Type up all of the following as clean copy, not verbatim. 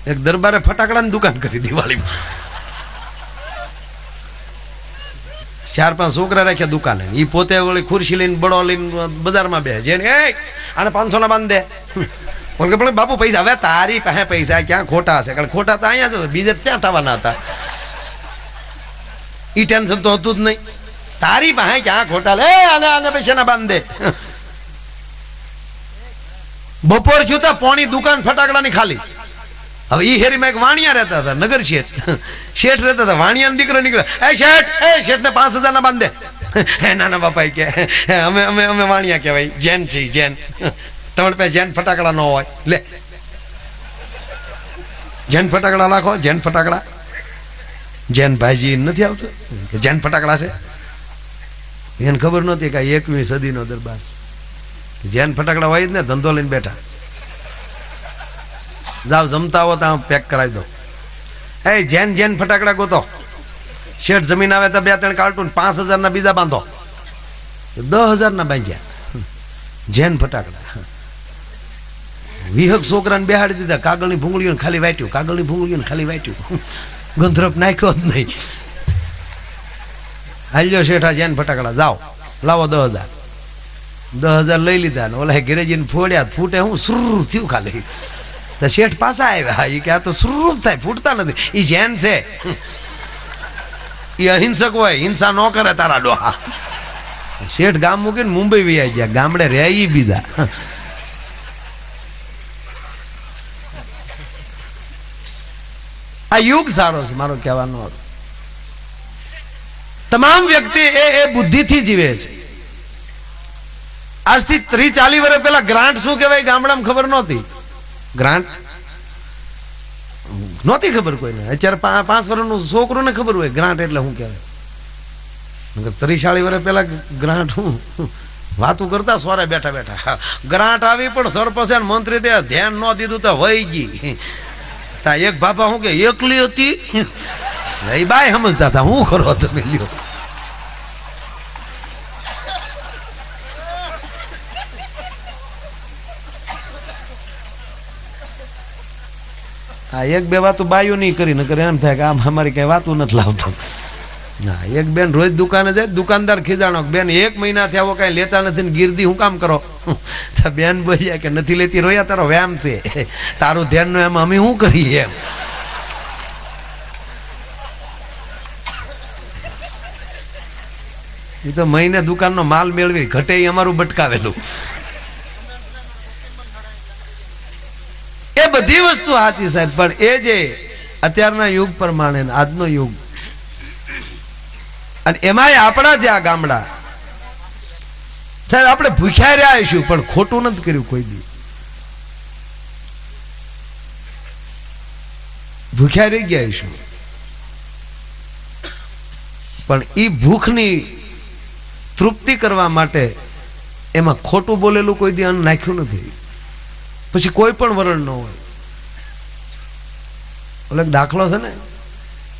એક દરબારે ફટાકડાની દુકાન કરી દિવાળીમાં, 4-5 છોકરા રાખ્યા દુકાને, એ પોતે વળી ખુરશી લઈને બળો લઈને બજારમાં બે જેને આને 500 ના બાંધ દે, પણ બાપુ પૈસા, હવે તારી પાસે પૈસા ક્યાં ખોટા હશે, કારણ ખોટા તો અહીંયા જ બીજે ક્યાં થવાના હતા, ઈ ટેન્શન તો હતું જ નહીં, તારી પાસે ક્યાં ખોટા, લે આને પૈસા ના બાંધ દે. બપોર છુતા પોણી દુકાન ફટાકડાની ખાલી. હવે ઈ હેરીમાં એક વાણિયા રહેતા હતા, નગર શેઠ રહેતા હતા, વાણિયાનો દીકરો નીકળે, શેઠ ને 5000 ના બાંધે. નાના બાપા કે અમે વાણિયા કહેવાય, જૈન છે જૈન, તમારે પાસે જૈન ફટાકડા ન હોય, લે જૈન ફટાકડા નાખો, જૈન ફટાકડા. જૈન ભાઈજી નથી આવતું જૈન ફટાકડા છે, એને ખબર નહોતી કે 21મી સદીનો દરબાર છે. જૈન ફટાકડા હોય જ ને, ધંધો લઈને બેઠા, જાવ જમતા હો ત્યાં પેક કરાવી દો. જૈન ફટાકડા ગોતો. શેઠ જમીન આવે તો 2-3 કાર્ટૂન 5000 ના બીજા બાંધો, 10000 ના બાંધ્યા જૈન ફટાકડા. 20 છોકરાને બેહાડી દીધા, કાગળની ભૂંગળીઓ ખાલી વાટ્યું, કાગળની ભૂંગળીઓ ખાલી વાટ્યું, ગંધરપ નાખ્યો જ નહીં. હાલ્યો શેઠા જૈન ફટાકડા, જાઓ લાવો 10000 લઈ લીધા ને ઓલા ગેરેજીને ફોડ્યા, ફૂટે હું સુર થયું ખાલી. તો શેઠ પાછા આવ્યા, એ કે આ તો સુર થાય, ફૂટતા નથી, એ જૈન છે, એ અહિંસક હોય, હિંસા ન કરે તારા ડોહા. શેઠ ગામ મૂકીને મુંબઈ વહી ગયા, ગામડે રહ્યા બીજા. આ યુગ સારો છે મારો કહેવાનો. તમામ વ્યક્તિ એ બુદ્ધિથી જીવે છે. આજથી 30-40 વર્ષ પહેલા ગ્રાન્ટ શું કહેવાય ગામડામાં ખબર નહોતી, ગ્રાન્ટ નહોતી ખબર કોઈને. અત્યારે 5 વર્ષનું છોકરોને ખબર હોય ગ્રાન્ટ એટલે શું કહેવાય. 30-40 વર્ષ પહેલા ગ્રાન્ટ હું વાતું કરતા સોરે બેઠા બેઠા, ગ્રાન્ટ આવી પણ સરપંચ મંત્રી તે ધ્યાન ન દીધું તો વહી ગઈ. તા એક બાપા શું કે એકલી હતી, એ બાય સમજતા હતા, હું કરો તમે લ્યો. હા, 1-2 વાતો બાયું નહીં કરી, નકર એમ થાય કે આમ અમારી કઈ વાતું નથી લાવતો. ના, એક બેન રોજ દુકાને જાય, દુકાનદાર ખીજાણો, બેન 1 મહિનાથી આવો કઈ લેતા નથી ને ગીરદી હું કામ કરો. બેન બોલ્યા કે નથી લેતી, રોયા તારો વ્યામ છે, તારું ધ્યાન નું એમ અમે શું કરીએ એમ. એ તો મહિને દુકાનનો માલ મેળવી ઘટે એ અમારું બટકાવેલું. એ બધી વસ્તુ સાચી સાહેબ, પણ એ જે અત્યારના યુગ પ્રમાણે આજનો યુગ, અને એમાંય આપણા જે આ ગામડા સાહેબ, આપણે ભૂખ્યા રહ્યા આવીશું પણ ખોટું નથી કર્યું કોઈ દી. ભૂખ્યા રહી ગયા આવીશું પણ એ ભૂખની તૃપ્તિ કરવા માટે એમાં ખોટું બોલેલું કોઈ દી અન્ન નાખ્યું નથી. પછી કોઈ પણ વરણ ન હોય. ઓલે દાખલો છે ને,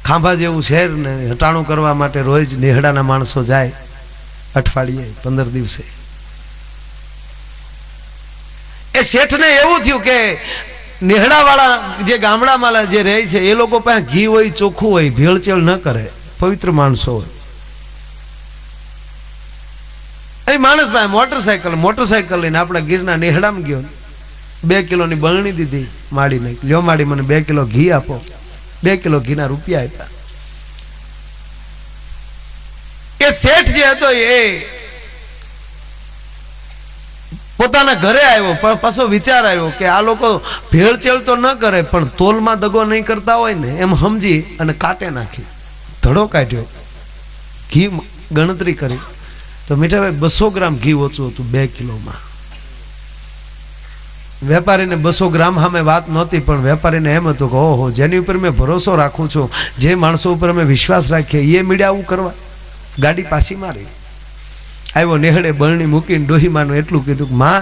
ખાંભા જેવું શહેર ને હટાણું કરવા માટે રોજ નેહડાના માણસો જાય, અઠવાડિયે 15 દિવસે. એ શેઠને એવું થયું કે નેહડા વાળા જે ગામડામાં જે રહે છે એ લોકો પાસે ઘી હોય, ચોખ્ખું હોય, ભેળચેળ ન કરે, પવિત્ર માણસો હોય. એ માણસ પાસે મોટરસાયકલ લઈને આપણા ગીરના નેહડામાં ગયો, 2 કિલોની બરણી દીધી, માડી નાખી, લ્યો માડી મને 2 કિલો ઘી આપો. 2 કિલો ઘીના રૂપિયા આપ્યા. એ શેઠ જે હતો એ પોતાના ઘરે આવ્યો, પણ પાછો વિચાર આવ્યો કે આ લોકો ભેળચેળ તો ન કરે પણ તોલમાં દગો નહીં કરતા હોય ને એમ સમજી અને કાટે નાખી, ધડો કાઢ્યો, ઘી ગણતરી કરી તો મીઠાભાઈ 200 ગ્રામ ઘી ઓછું હતું 2 કિલોમાં. વેપારીને 200 ગ્રામ સામે વાત નહોતી, પણ વેપારીને એમ હતું કે ઓહો, જેની ઉપર મેં ભરોસો રાખું છું, જે માણસો ઉપર મેં વિશ્વાસ રાખીએ એ મીડિયા આવું કરવા. ગાડી પાછી મારી આવ્યો, નેહડે બરણી મૂકીને ડોહીમાનું એટલું કીધું કે માં,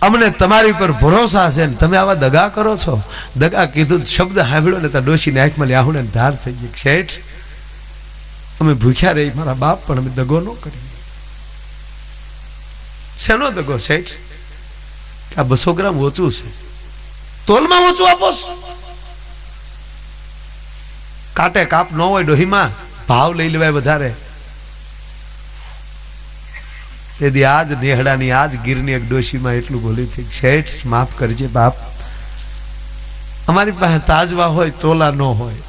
અમને તમારી પર ભરોસા છે ને તમે આવા દગા કરો છો. દગા કીધું શબ્દ સાંભળ્યો ને ત્યાં ડોશીને આંખમાં આહુડે ધાર થઈ ગઈ. શેઠ, અમે ભૂખ્યા રહી મારા બાપ, પણ અમે દગો ન કરી. શેનો દગો શેઠ? આ 200 ગ્રામ ઓછું છે, તોલમાં ઓછું આપો છો. કાટે કાપ ન હોય ડોહીમાં, ભાવ લઈ લેવાય વધારે. તેથી આજ નેહડાની આજ ગીરની એક ડોશીમાં એટલું બોલી હતી, શેઠ માફ કરજે બાપ, અમારી પાસે તાજવા હોય તોલા ન હોય.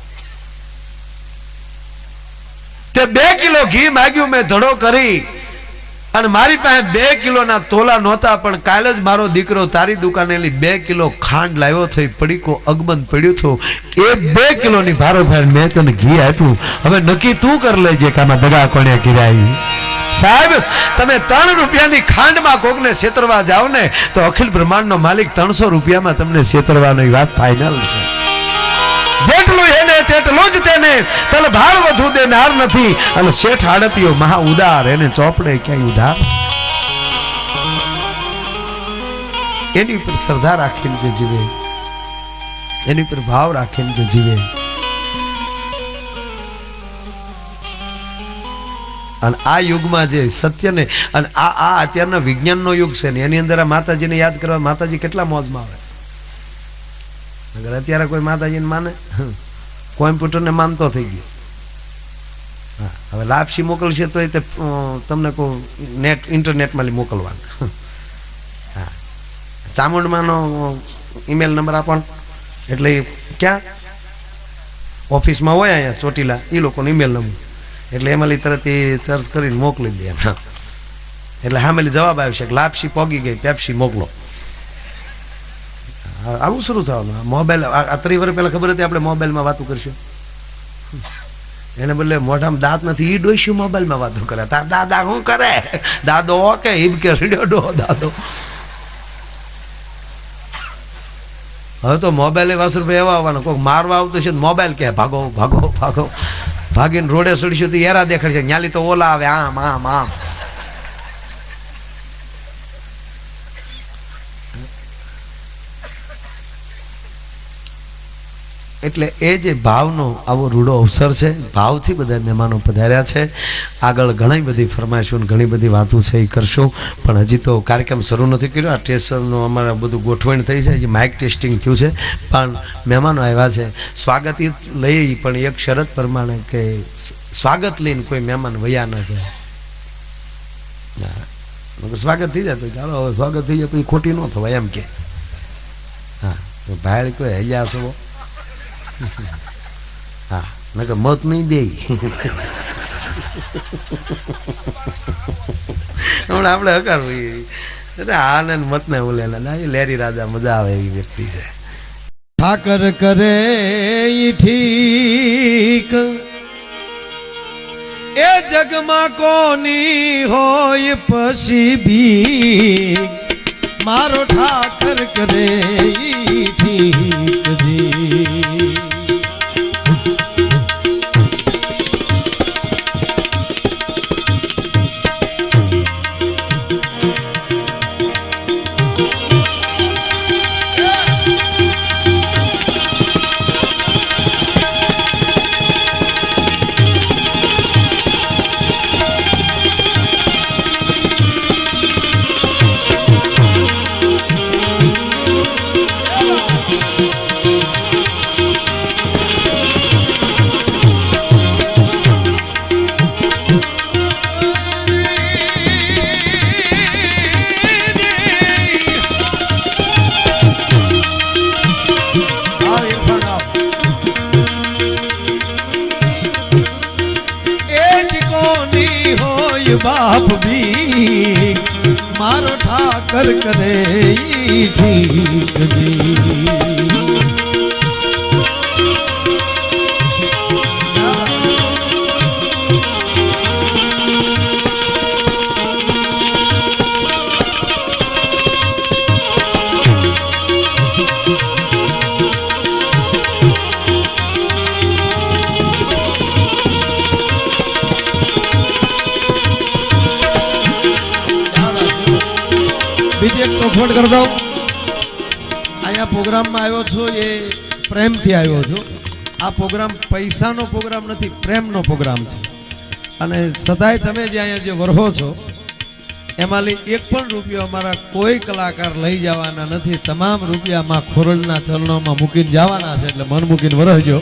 તે 2 કિલો ઘી માગ્યું મેં ધડો કરી, અને મારી પાસે 2 કિલોના તોલા નહોતા, પણ કાલે જ મારો દીકરો તારી દુકાને 2 કિલો ખાંડ લાવ્યો થઈ, પડીકો અગબંધ પડ્યું હતું, એ 2 કિલોની ભારો ભાઈ મેં તને ઘી આપ્યું. હવે નક્કી તું કર લેજે કે આમાં દગા કોણે કર્યા. સાહેબ તમે 3 રૂપિયાની ખાંડમાં કોકને છેતરવા જાઓ ને તો અખિલ બ્રહ્માંડનો માલિક 300 રૂપિયામાં તમને છેતરવાની વાત ફાઇનલ છે. જેટલું એને તેટલું જ તેને, તલ ભાર વધુ દેનાર નથી. અને શેઠ આડતીઓ મહા ઉદાર, એને ચોપડે ક્યાંય ઉધાર. એની પર શ્રદ્ધા રાખીને જે જીવે, એની પર ભાવ રાખીને જે જીવે, અને આ યુગમાં જે સત્યને, અને આ અત્યારના વિજ્ઞાનનો યુગ છે ને, એની અંદર આ માતાજીને યાદ કરવા માતાજી કેટલા મોજમાં આવે. અગર અત્યારે કોઈ માતાજીને માને, કોમ્પ્યુટરને માનતો થઈ ગયો. હવે લાપસી મોકલશે તો તમને કહું નેટ ઇન્ટરનેટમાં મોકલવાનું. હા, ચામુંડમાનો ઈમેલ નંબર આપણ, એટલે ક્યાં ઓફિસમાં હોય અહીંયા ચોટીલા, એ લોકોનો ઈમેલ નંબર, એટલે એમાં તરત એ સર્ચ કરીને મોકલી દે એમ. એટલે હામેલી જવાબ આવશે કે લાપસી પોગી ગઈ, પેપ્સી મોકલો. આવું શરૂ થવાનું. મોબાઈલ 30 વર્ષ પહેલા ખબર હતી આપણે મોબાઈલમાં વાતો કરશું, એને બદલે મોઢામાં દાંત નથી, એ ડોસ્યું મોબાઈલમાં વાતો કરે. તાર દાદા શું કરે, દાદો કે હિમ કે ડો દાદો. હવે તો મોબાઈલ 20 રૂપિયા એવા આવવાનો, કોઈક મારવા આવતો છે મોબાઈલ કે ભાગો ભાગો ભાગો, ભાગીને રોડે ચડશું તો એરા દેખાડશે, ન્યાલી તો ઓલા આવે આમ આમ આમ. એટલે એ જે ભાવનો આવો રૂડો અવસર છે, ભાવથી બધા મહેમાનો પધાર્યા છે. આગળ ઘણી બધી ફરમાઈશો, ઘણી બધી વાતો છે એ કરશું, પણ હજી તો કાર્યક્રમ શરૂ નથી કર્યો. આ ટેસ્ટનું અમારે બધું ગોઠવણ થઈ છે, હજી માઇક ટેસ્ટિંગ થયું છે, પણ મહેમાનો આવ્યા છે. સ્વાગત લઈ, પણ એક શરત પ્રમાણે કે સ્વાગત લઈને કોઈ મહેમાન વયા ન જાય. સ્વાગત થઈ જાય તો ચાલો, હવે સ્વાગત થઈ જાય પછી ખોટી ન થવાય એમ કે. હા, ભાઈ કોઈ હૈયા છો, હા, નકર મત નહીં દે. હમણાં આપણે હકારવું, આને મત ને બોલેલા ના, લેરી રાજા મજા આવે એવી વ્યક્તિ છે. ઠાકર કરે ઠીક, એ જગમાં કોની હોય પછી ભી, મારો ઠાકર કરે ઠીક જી. બાપ ભી મારો ઠાકર કરે ઠીક જી. બીજી એક તો ફોન કરી દઉં. અહીંયા પ્રોગ્રામમાં આવ્યો છું એ પ્રેમથી આવ્યો છું. આ પ્રોગ્રામ પૈસાનો પ્રોગ્રામ નથી, પ્રેમનો પ્રોગ્રામ છે. અને સદાય તમે જે અહીંયા જે વરહો છો એમાંથી એક પણ રૂપિયો અમારા કોઈ કલાકાર લઈ જવાના નથી. તમામ રૂપિયામાં ખોરડના ચરણોમાં મૂકીને જવાના છે, એટલે મન મૂકીને વરહજો.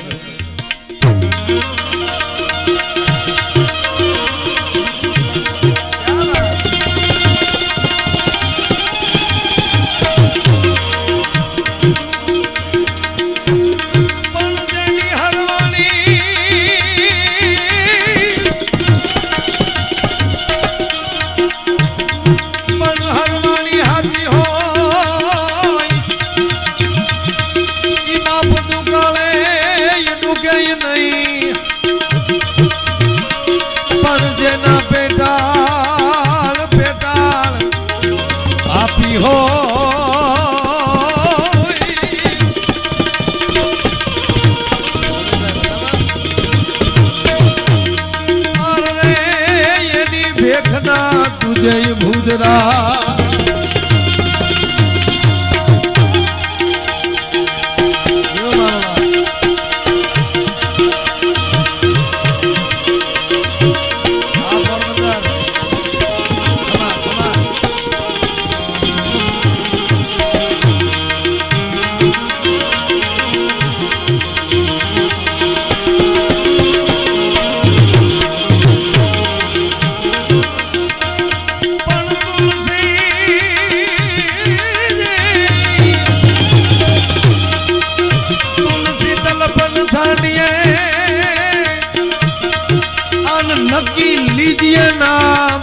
ये नाम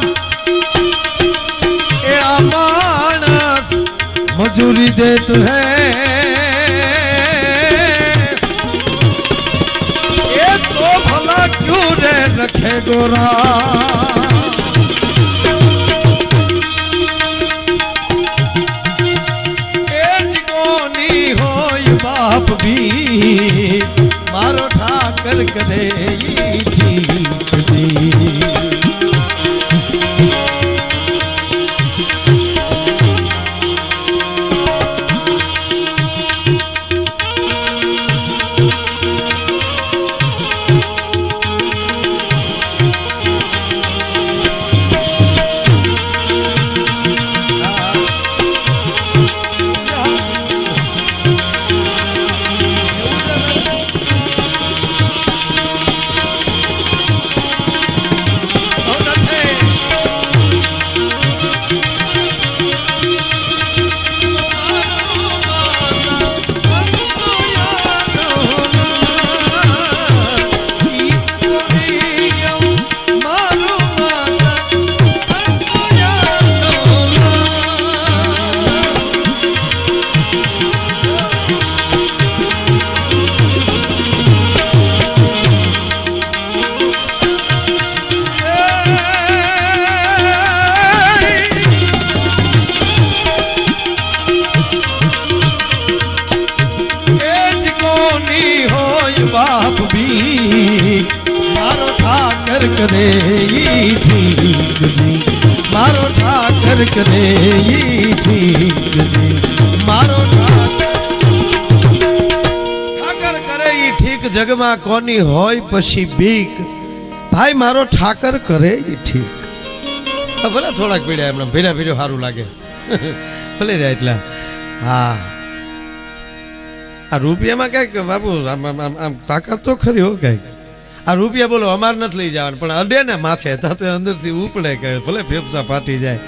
ए मानस मजूरी देत है ये तो भला क्यों रे रखे गोरा बाप भी मारो ठाकर करे ठीक दी बाप भी मारो ठाकर करे ठीक दी मारो ठाकर करे ठीक दी मारो ठाकर करे ठीक जग में कोनी होय पछी बीक भाई मारो ठाकर करे ठीक भले थोड़ा पीड़ा एम भीड़ा भीड़ो सारू लगे भले रहा एटला हाँ आ रुपया में क्या बाबू आम ताकत तो खरी हो कई आ रुपया बोलो अमार नथ लई जावन पण अडे ने माथे तो अंदर थी उपड़े के भले फेफसा फाटी जाए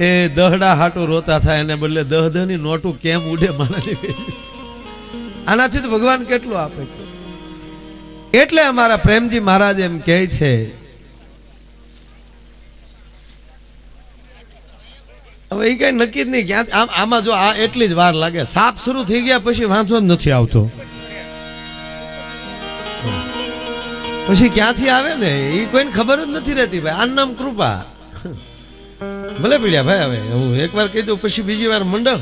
ए दहड़ा हाटो रोता था एने बदले 10 ની નોટો કેમ ઉડે માણસની આનાથી તો ભગવાન કેટલું આપે એટલે અમારા પ્રેમજી મહારાજ એમ કહે છે હવે એ કઈ નક્કી જ નહીં ક્યાં આમાં જો આ એટલી જ વાર લાગે સાપ શરૂ થઈ ગયા પછી વાંધો જ નથી આવતો પછી ક્યાંથી આવે ને એ કોઈને ખબર જ નથી રહેતી ભાઈ આનું નામ કૃપા ભલે પીડ્યા ભાઈ હવે હું એકવાર કહી દઉં પછી બીજી વાર મંડળ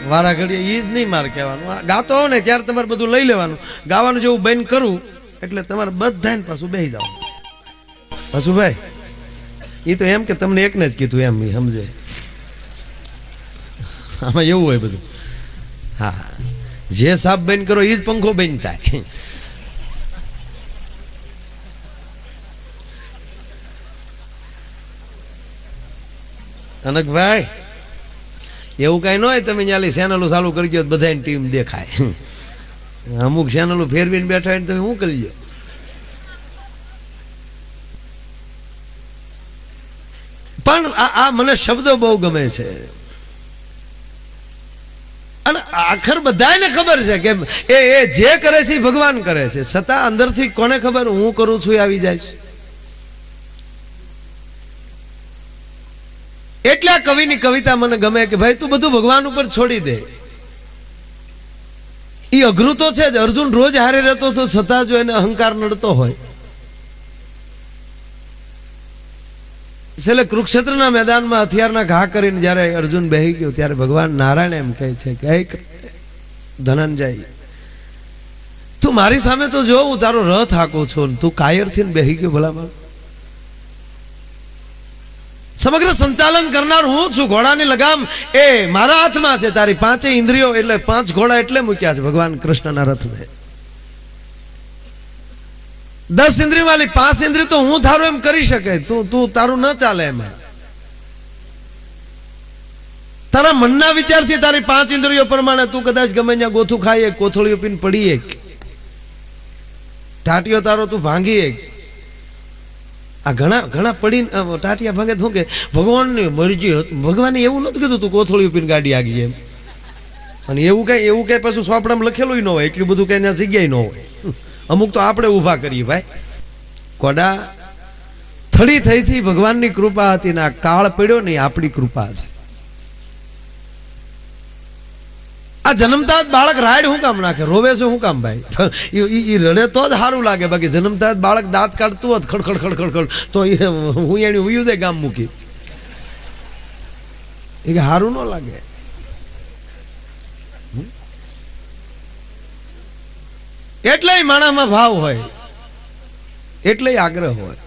વારા ઘડીએ એ જ નહીં મારે કહેવાનું ગાતો હો ને ત્યારે તમારે બધું લઈ લેવાનું ગાવાનું જેવું બંધ કરું એટલે તમારે બધાને પાછું બેસી જાવ પાછું ભાઈ એ તો એમ કે તમને એકને જ કીધું એમ સમજે આમાં એવું હોય બધું હા જે સાપ બંધ કરો એ જ પંખો બંધ થાય અનકભાઈ એવું કઈ ન હોય તમે ત્યાં ચેનલો ચાલુ કરી ગયો બધાની ટીમ દેખાય અમુક ચેનલો ફેરવીને બેઠા હોય તમે શું કરી દો પણ આ મને શબ્દો બહુ ગમે છે અને આખર બધાને ખબર છે કે એ જે કરે છે ભગવાન કરે છે છતાં અંદરથી કોને ખબર હું કરું છું આવી જાય છે એટલે આ કવિની કવિતા મને ગમે કે ભાઈ તું બધું ભગવાન ઉપર છોડી દે એ અઘરું તો છે જ અર્જુન રોજ હારે રહેતો તો છતાં જો એને અહંકાર નડતો હોય છેલ્લે કુરુક્ષેત્રના મેદાનમાં હથિયારના ઘા કરીને જ્યારે અર્જુન બેહી ગયો ત્યારે ભગવાન નારાયણ એમ કહે છે કે ધનંજય તું મારી સામે તો જો હું તારો રથ હાંકું છું તું કાયરથી બેહી ગયો ભલામાં સમગ્ર સંચાલન કરનાર હું છું ઘોડાની લગામ એ મારા હાથમાં છે તારી 5 ઇન્દ્રિયો એટલે 5 ઘોડા એટલે મૂક્યા છે ભગવાન કૃષ્ણના રથને 10 ઇન્દ્રિય વાળી 5 ઇન્દ્રિય તો હું તારું એમ કરી શકે તું તારું ન ચાલે એમાં તારા મનના વિચારથી તારી 5 ઇન્દ્રિયો પ્રમાણે તું કદાચ ગમે ત્યાં ગોથું ખાઈ કોથળીઓ પીને પડી ટાટીઓ તારો તું ભાંગી આ ઘણા ઘણા પડીને ટાટિયા ભાંગે શું કે ભગવાનની મરજી હતી. ભગવાને એવું નતું કીધું તું કોથળી પીને ગાડી આગી એમ. અને એવું કઈ પાછું સોપડામાં લખેલું ન હોય, એટલું બધું કઈ ત્યાં જગ્યાએ ન હોય. અમુક તો આપણે ઊભા કરીએ ભાઈ. કોડા થડી થઈથી ભગવાનની કૃપા હતી ને આ કાળ પડ્યો ને આપણી કૃપા છે. આ જન્મતા જ બાળક રાડ શું કામ નાખે, રોવે છે શું કામ ભાઈ? એ રડે તો જ સારું લાગે. બાકી જન્મતા જ બાળક દાંત કાઢતું હોત ખડખડ ખડખડ ખડ તો હું એની ઉયું દે ગામ મૂકી, એ કે સારું ન લાગે. એટલે માણામાં ભાવ હોય, એટલે આગ્રહ હોય.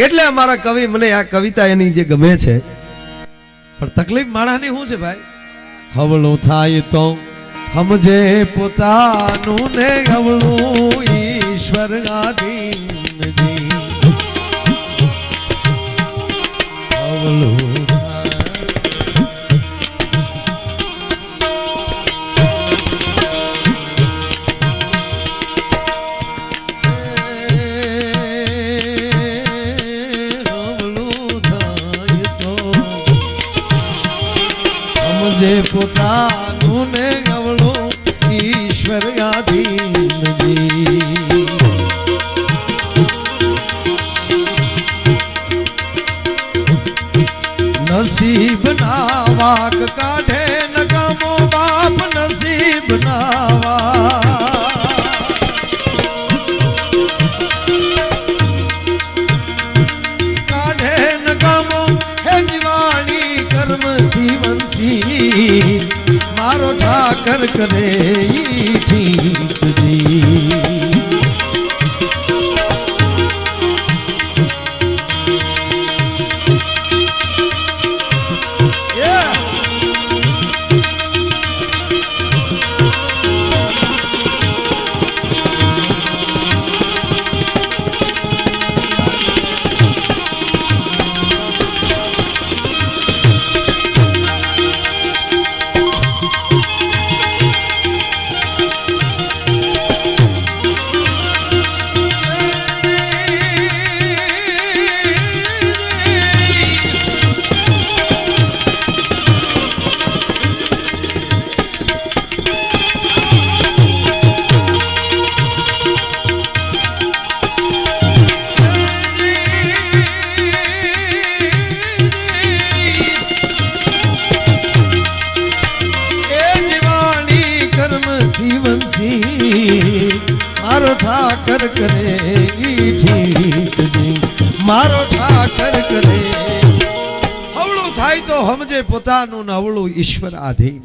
એટલે અમારા કવિ, મને આ કવિતા એની જે ગમે છે, પણ તકલીફ માણાની શું છે ભાઈ? હવળું થાય તો સમજે પોતાનું ને હવળું ઈશ્વર આધીન હવળું જે પોતાનું ને ગવળું ઈશ્વર આધીન નસીબ ના વાક કાઢે નકામો બાપ નસીબ ના કાઢે નકામો હે જીવાણી કર્મથી વંશી મારો ઠાકર કરે ઈ ઠીક જી. મારો ઠાકર કરે ઈ ઠીક જી, મારો ઠાકર કરે. હવળું થાય તો સમજે પોતાનું ને હવળું ઈશ્વર આધીન.